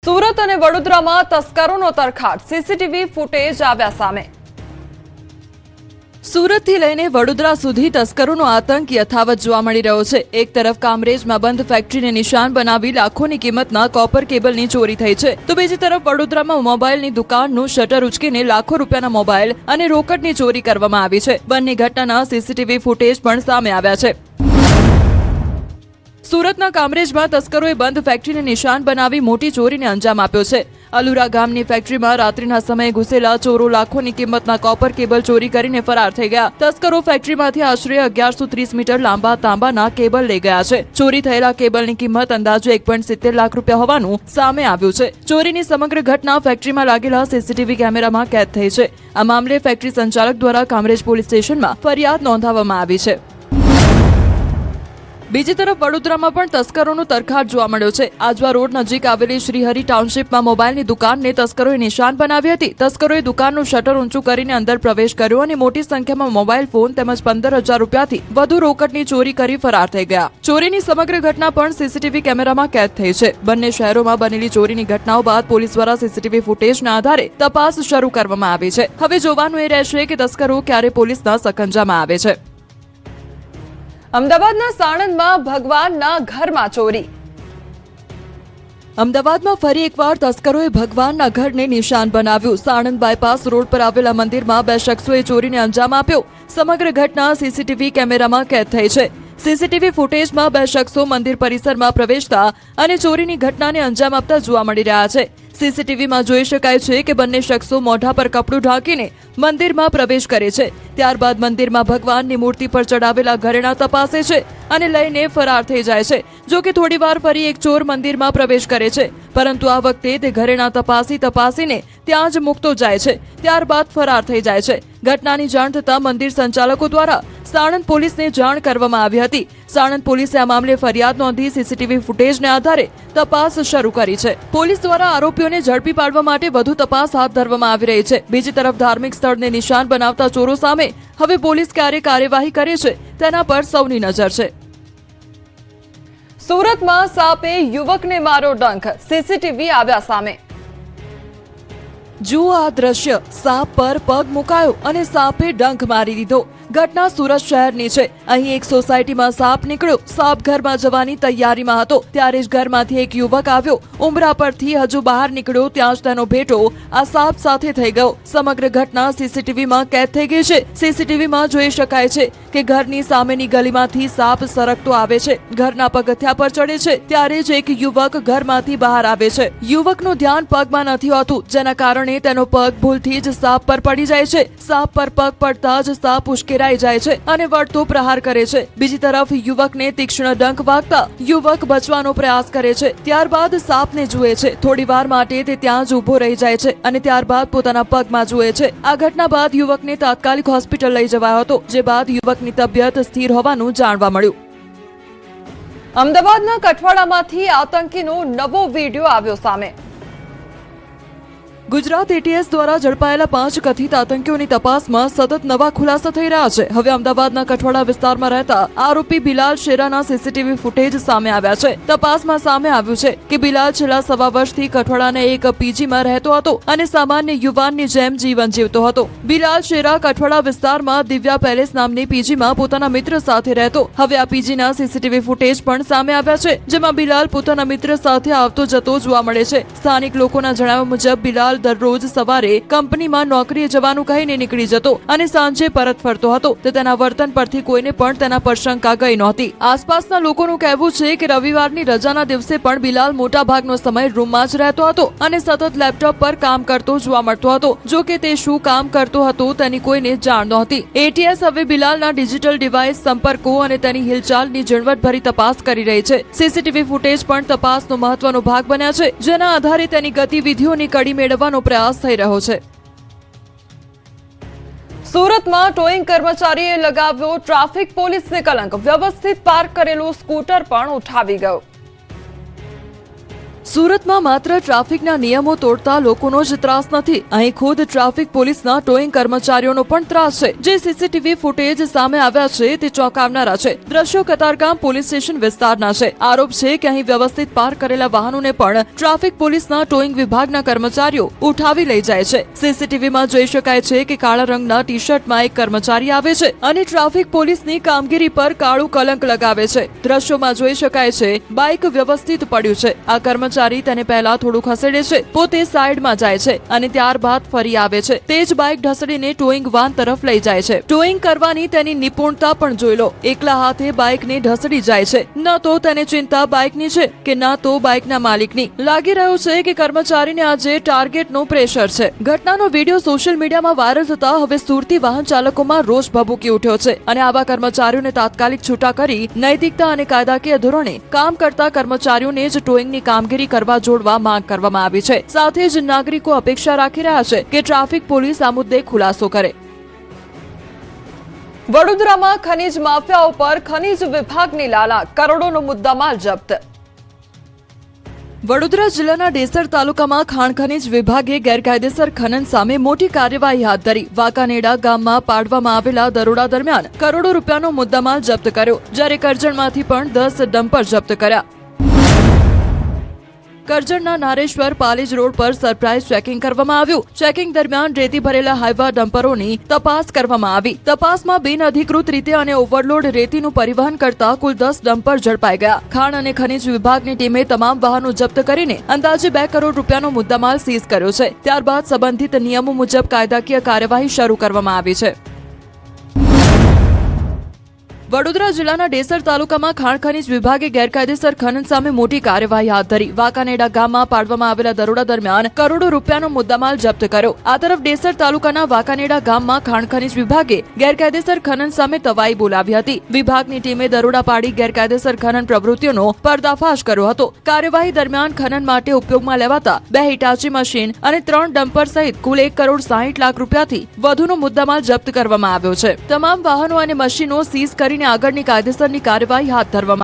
સુરત અને વડોદરામાં તસ્કરોનો તરખાટ, CCTV footage આવ્યા સામે। સુરતથી લઈને વડોદરા સુધી તસ્કરોનો આતંક યથાવત જોવા મળી રહ્યો છે। એક તરફ કામરેજમાં બંધ ફેક્ટરીને નિશાન બનાવી લાખોની કિંમતના કોપર કેબલની ચોરી થઈ છે, તો બીજી તરફ વડોદરામાં મોબાઈલની દુકાનનું શટર ઉચકીને લાખો રૂપિયાના મોબાઈલ અને રોકડની ચોરી કરવામાં આવી છે। બંને ઘટનાના સીસીટીવી ફૂટેજ પણ સામે આવ્યા છે। સુરતના કામરેજમાં તસ્કરોએ બંધ ફેક્ટરીને નિશાન બનાવી મોટી ચોરીને અંજામ આપ્યો છે। અલુરા ગામની ફેક્ટરીમાં રાત્રિના સમયે ઘૂસેલા ચોરો લાખોની કિંમતના કોપર કેબલ ચોરી કરીને ફરાર થઈ ગયા। તસ્કરો ફેક્ટરીમાંથી આશરે 1130 મીટર લાંબા તાંબાના કેબલ લઈ ગયા છે। ચોરી થયેલા કેબલની કિંમત અંદાજે 1.70 લાખ રૂપિયા હોવાનું સામે આવ્યું છે। ચોરીની સમગ્ર ઘટના ફેક્ટરીમાં લાગેલા સીસીટીવી કેમેરામાં કેદ થઈ છે। આ મામલે ફેક્ટરી સંચાલક દ્વારા કામરેજ પોલીસ સ્ટેશનમાં ફરિયાદ નોંધાવવામાં આવી છે। બીજી તરફ વડોદરામાં પણ તસ્કરોનો તરખાટ જોવા મળ્યો છે। આજવા રોડ નજીક આવેલી શ્રીહરિ ટાઉનશીપમાં મોબાઈલની દુકાનને તસ્કરોએ નિશાન બનાવી હતી। તસ્કરોએ દુકાનનું શટર ઊંચું કરીને અંદર પ્રવેશ કર્યો અને મોટી સંખ્યામાં મોબાઈલ ફોન તેમજ 15,000 રૂપિયાથી વધુ રોકડની ચોરી કરી ફરાર થઈ ગયા। ચોરીની સમગ્ર ઘટના પણ સીસીટીવી કેમેરામાં કેદ થઈ છે। બંને શહેરોમાં બનેલી ચોરીની ઘટનાઓ બાદ પોલીસ દ્વારા સીસીટીવી ફૂટેજના આધારે તપાસ શરૂ કરવામાં આવી છે। હવે જોવાનું એ રહેશે કે તસ્કરો ક્યારે પોલીસના સકંજામાં આવે છે। અમદાવાદના સાણંદમાં ભગવાનના ઘરમાં ચોરી। અમદાવાદમાં ફરી એકવાર તસ્કરોએ ભગવાનના ઘરને નિશાન બનાવ્યું। સાણંદ બાયપાસ રોડ પર આવેલા મંદિરમાં બે શખ્સોએ ચોરીને અંજામ આપ્યો। સમગ્ર ઘટના સીસીટીવી કેમેરામાં કેદ થઈ છે। સીસીટીવી ફૂટેજમાં બે શખ્સો મંદિર પરિસરમાં પ્રવેશતા અને ચોરીની ઘટનાને અંજામ આપતા જોવા મળી રહ્યા છે। સીસીટીવીમાં જોઈ શકાય છે કે બંને શખ્સો મોઢા પર કપડું ઢાંકીને મંદિરમાં પ્રવેશ કરે છે। ત્યારબાદ મંદિરમાં ભગવાનની મૂર્તિ પર ચડાવેલા ઘરેણાં તપાસે છે અને લઈને ફરાર થઈ જાય છે। જો કે થોડીવાર ફરી એક ચોર મંદિરમાં પ્રવેશ કરે છે, પરંતુ આ વખતે તે ઘરેણાં તપાસીને ત્યાં જ મૂકતો જાય છે। ત્યારબાદ ફરાર થઈ જાય છે। ઘટનાની જાણ થતાં મંદિર સંચાલકો દ્વારા સાણંદ પોલીસને જાણ કરવામાં આવી હતી। સાણંદ પોલીસે આ મામલે ફરિયાદ નોંધી સીસીટીવી ફૂટેજને આધારે તપાસ શરૂ કરી છે। પોલીસ દ્વારા આરોપીઓને ઝડપી પાડવા માટે વધુ તપાસ હાથ ધરવામાં આવી રહી છે। બીજી તરફ ધાર્મિક સ્થળને નિશાન બનાવતા ચોરો સામે હવે પોલીસ ક્યારે કાર્યવાહી કરે છે તેના પર સૌની નજર છે। સુરતમાં સાપે યુવકને માર્યો ડંખ, સીસીટીવી આવ્યા સામે। જુઓ આ દ્રશ્ય, સાપ પર પગ મુકાયો અને સાપે ડંખ મારી દીધો। ઘટના સુરત શહેરની છે। અહીં એક સોસાયટીમાં સાપ નીકળ્યો। સાપ ઘરમાં જવાની તૈયારીમાં હતો, ત્યારે જ ઘરમાંથી એક યુવક આવ્યો। ઉંબરા પરથી હજુ બહાર નીકળ્યો ત્યાં જ તેનો ભેટો આ સાપ સાથે થઈ ગયો। સમગ્ર ઘટના સીસીટીવીમાં કેદ થઈ ગઈ છે। સીસીટીવીમાં જોઈ શકાય છે કે ઘરની સામેની ગલીમાંથી સાપ સરકતો આવે છે, ઘરના પગથિયા પર ચડે છે, ત્યારે જ એક યુવક ઘરમાંથી બહાર આવે છે। યુવકનું ધ્યાન પગમાં નથી હોતું, જેના કારણે તેનો પગ ભૂલથી જ સાપ પર પડી જાય છે। સાપ પર પગ પડતા જ સાપ ઉશ્કેરાઈ જાય છે અને વળતો પ્રહાર કરે છે। બીજી તરફ યુવકને તીક્ષ્ણ ડંખ વાગતા યુવક બચવાનો પ્રયાસ કરે છે। ત્યારબાદ સાપને જુએ છે। થોડીવાર માટે તે ત્યાં જ ઊભો રહી જાય છે અને ત્યારબાદ પોતાના પગમાં જુએ છે। આ ઘટના બાદ યુવકને તાત્કાલિક હોસ્પિટલ લઈ જવાયો હતો, જે બાદ યુવકની તબિયત સ્થિર હોવાનું જાણવા મળ્યું। અમદાવાદના કઠવાડામાંથી આતંકીનો નવો વિડીયો આવ્યો સામે। ગુજરાત એટીએસ દ્વારા ઝડપાયેલા 5 કથિત આતંકીઓની તપાસમાં સતત નવા ખુલાસા થઈ રહ્યા છે। હવે અમદાવાદના કઠવાડા વિસ્તારમાં રહેતા આરોપી બિલાલ શેરાના સીસીટીવી ફૂટેજ સામે આવ્યા છે। તપાસમાં સામે આવ્યું છે કે બિલાલ છેલ્લા સવા વર્ષથી કઠવાડાના એક પીજીમાં રહેતો હતો અને સામાન્ય યુવાનની જેમ જીવન જીવતો હતો। બિલાલ શેરા કઠવાડા વિસ્તારમાં દિવ્યા પેલેસ નામની પીજીમાં પોતાના મિત્ર સાથે રહેતો। હવે આ પીજીના સીસીટીવી ફૂટેજ પણ સામે આવ્યા છે, જેમાં બિલાલ પોતાના મિત્ર સાથે આવતો જતો જોવા મળે છે। સ્થાનિક લોકોના જણાવ્યા મુજબ બિલાલ દરરોજ સવારે કંપનીમાં નોકરીએ જવાનું કહીને નીકળી જતો અને સાંજે પરત ફરતો હતો। તો તેના વર્તન પરથી કોઈને પણ તેના પર શંકા ગઈ નહોતી। આસપાસના લોકોનું કહેવું છે કે રવિવારની રજાના દિવસે પણ બિલાલ મોટા ભાગનો સમય રૂમમાં જ રહેતો હતો અને સતત લેપટોપ પર કામ કરતો જોવા મળતો હતો। જો કે તે શું કામ કરતો હતો તેની કોઈને જાણ નહોતી। એટીએસ હવે બિલાલના ડિજિટલ ડિવાઇસ, સંપર્કો અને તેની હિલચાલની ઝીણવટભરી તપાસ કરી રહી છે। સીસીટીવી ફૂટેજ પણ તપાસનો મહત્વનો ભાગ બન્યા છે, જેના આધારે તેની ગતિવિધિઓની કડી મેળવવાનો પ્રયાસ થઈ રહ્યો છે। સુરતમાં ટોઈંગ કર્મચારીએ લગાવ્યો ટ્રાફિક પોલીસને કલંક, વ્યવસ્થિત પાર્ક કરેલું સ્કૂટર પણ ઉઠાવી ગયો। સુરતમાં માત્ર ટ્રાફિકના નિયમો તોડતા લોકોનો જ ત્રાસ નથી, અહીં ખુદ ટ્રાફિક પોલીસના ટોઈંગ કર્મચારીઓનો પણ ત્રાસ છે. જે સીસીટીવી ફૂટેજ સામે આવ્યા છે તે ચોંકાવનારા છે. દ્રશ્યો કતારગામ પોલીસ સ્ટેશન વિસ્તારના છે. આરોપ છે કે અહીં વ્યવસ્થિત પાર્ક કરેલા વાહનોને પણ ટ્રાફિક પોલીસના ટોઈંગ વિભાગના કર્મચારીઓ ઉઠાવી લઈ જાય છે. સીસીટીવીમાં જોઈ શકાય છે કે કાળા રંગના ટી શર્ટમાં એક કર્મચારી આવે છે અને ટ્રાફિક પોલીસની કામગીરી પર કાળું કલંક લગાવે છે. દ્રશ્યોમાં જોઈ શકાય છે બાઇક વ્યવસ્થિત પડ્યું છે. આ કર્મચારી તેને પહેલા થોડું ખસેડે છે, પોતે સાઈડમાં જાય છે અને ત્યારબાદ ફરી આવે છે. તે જ બાઇક ઢસડીને ટોઈંગ વાન તરફ લઈ જાય છે. ટોઈંગ કરવાની તેની નિપુણતા પણ જોઈ લો. એકલા હાથે બાઇકને ઢસડી જાય છે. ન તો તેને ચિંતા બાઇકની છે કે ન તો બાઇકના માલિકની. લાગી રહ્યું છે કે કર્મચારીને આજે ટાર્ગેટનું પ્રેશર છે. ઘટનાનો વિડીયો સોશિયલ મીડિયામાં વાયરલ થતા હવે સુરતી વાહન ચાલકોમાં રોષ ભભૂકી ઉઠ્યો છે અને આવા કર્મચારીઓને તાત્કાલિક છૂટા કરી નૈતિકતા અને કાયદાકીય ધોરણે કામ કરતા કર્મચારીઓને જ ટોઈંગની કામગીરી કરવા જોડવા માંગ કરવામાં આવી છે. સાથે જ નાગરિકો અપેક્ષા રાખી રહ્યા છે કે ટ્રાફિક પોલીસ આ મુદ્દે ખુલાસો કરે. વડોદરામાં ખનીજ માફિયાઓ પર ખનીજ વિભાગની લાલા, કરોડોનો મુદ્દામાલ જપ્ત. વડોદરા જિલ્લાના ડેસર તાલુકામાં ખાણ ખનીજ વિભાગે ગેરકાયદેસર ખનન સામે મોટી કાર્યવાહી હાથ ધરી. વાંકાનેડા ગામમાં પાડવામાં આવેલા દરોડા દરમિયાન કરોડો રૂપિયાનો મુદ્દામાલ જપ્ત કર્યો, જ્યારે કરજણમાંથી પણ 10 ડમ્પર જપ્ત કર્યા. કરજણના નારેશ્વર પાલેજ રોડ પર સરપ્રાઇઝ ચેકિંગ કરવામાં આવ્યું. ચેકિંગ દરમિયાન રેતી ભરેલા હાઈવા ડમ્પરોની તપાસ કરવામાં આવી. તપાસમાં બિનઅધિકૃત રીતે અને ઓવરલોડ રેતીનું પરિવહન કરતા કુલ 10 ડમ્પર ઝડપાઈ ગયા. ખાણ અને ખનીજ વિભાગની ટીમે તમામ વાહનો જપ્ત કરીને અંદાજે 2 કરોડ રૂપિયાનો મુદ્દામાલ સીઝ કર્યો છે. ત્યારબાદ સંબંધિત નિયમો મુજબ કાયદાકીય કાર્યવાહી શરૂ કરવામાં આવી છે. વડોદરા જિલ્લાના ડેસર તાલુકામાં ખાણ ખનીજ વિભાગે ગેરકાયદેસર ખનન સામે મોટી કાર્યવાહી હાથ ધરી. વાંકાનેડા ગામમાં પાડવામાં આવેલા દરોડા દરમિયાન કરોડો રૂપિયાનો મુદ્દામાલ જપ્ત કર્યો. આ તરફ ડેસર તાલુકાના વાંકાનેડા ગામમાં ખાણ ખનીજ વિભાગે ગેરકાયદેસર ખનન સામે તવાઈ બોલાવી હતી. વિભાગની ટીમે દરોડા પાડી ગેરકાયદેસર ખનન પ્રવૃત્તિઓનો પર્દાફાશ કર્યો હતો. કાર્યવાહી દરમિયાન ખનન માટે ઉપયોગમાં લેવાતા 2 હિટાચી મશીન અને 3 ડમ્પર સહિત કુલ 1 કરોડ 60 લાખ રૂપિયાથી વધુનો મુદ્દામાલ જપ્ત કરવામાં આવ્યો છે. તમામ વાહનો અને મશીનો સીઝ કરી આગળની કાયદેસરની કાર્યવાહી હાથ ધરવામાં